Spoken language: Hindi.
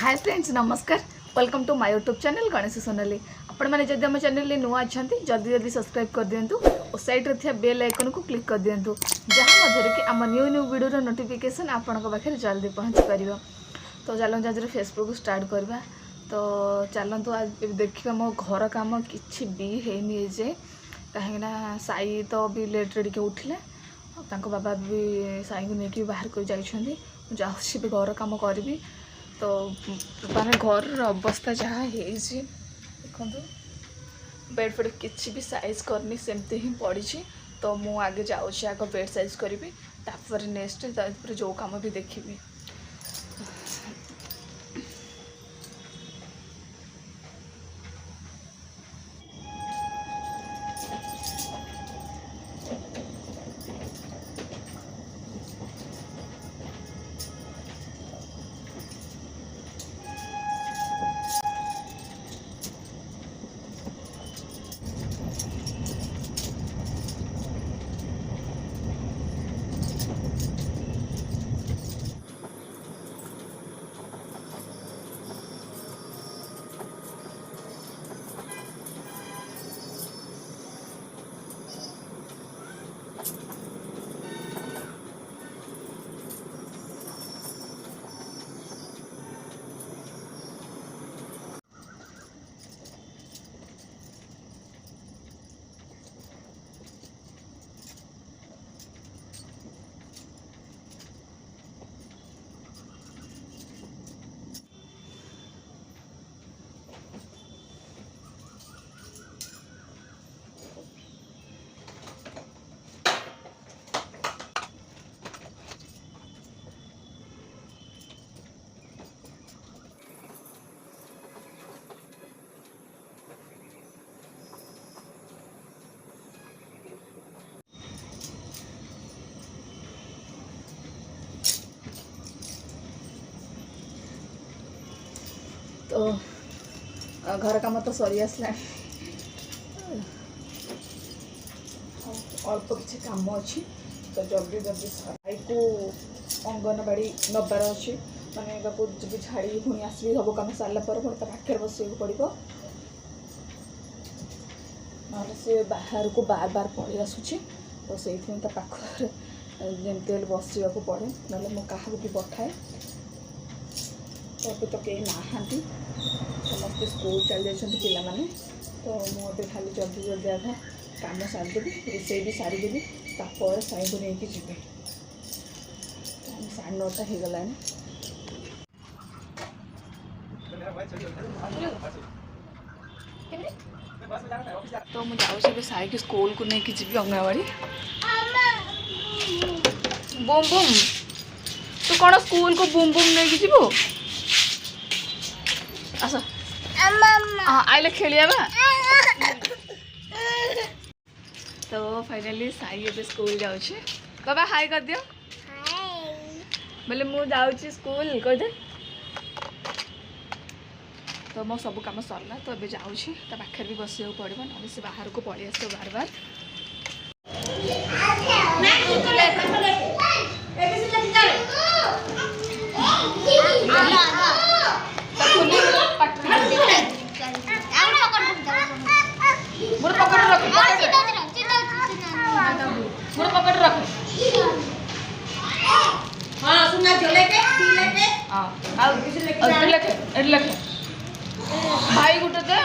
हाय फ्रेंड्स नमस्कार welcome to my YouTube channel Ganesh Sonali. आपण मैंने जब आम चैनल नुआ अच्छा जल्दी जल्दी सब्सक्राइब कर दिंतु और साइड रे थिया बेल आइकन को क्लिक कर दिंतु जहाँ मध्य कि आम न्यू न्यू वीडियो नोटिफिकेशन आपण पाखे जल्दी पहुँच पार। तो चलते आज फेसबुक स्टार्ट करवा। तो चलतु आज देखिए मो घर कम कि भी है जे कहीं साई तो भी लेट्रे टे उठिले बाबा भी साई को लेकिन बाहर कर जाऊँगी भी घर कम करी। तो माने घर अवस्था जहाँ है देखो बेड फेड किसी भी साइज करनी सेमती ही पड़ी। तो मु आगे जाऊँगी आग बेड साइज करी तापर नेक्स्ट जो काम भी देखी। तो घर काम तो सरी आसला अल्प किसी काम अच्छी। तो जल्दी जल्दी साई को अंगनवाड़ी नबार अच्छी माने जी छाड़ी पुणी आसबि सब कम सारापर पुणी पाखे बस पड़ो ना सी बाहर को बार बार पलि आसूँ। तो से पाखे जमी बसवा पड़े ना मुझे भी पठाए। तो अभी तो कई नहांती समस्ते स्कूल चल जाते पाने। तो मुझे खाली जल्दी जल्दी आधा कम सारिदेवी रोसे भी सारिदेवी तापर साई को लेकिन जी 9:30 हो गला। तो मुझे साई की स्कूल को लेकिन जी अंगनवाड़ी। बुम बुम तू कौन स्कूल को बुम बुम नहीं जीवु आस आइले खेलिया बा। तो फाइनली साई ए स्कूल जाऊँगी। बाबा हाय कर दियो बोले मु जाऊँगी स्कूल कह दे। तो मो सब कम सरला तो अभी जाऊँगी पाखे भी बस पड़ो ना से बाहर को पलि आस बार बार। भाई गुटे दे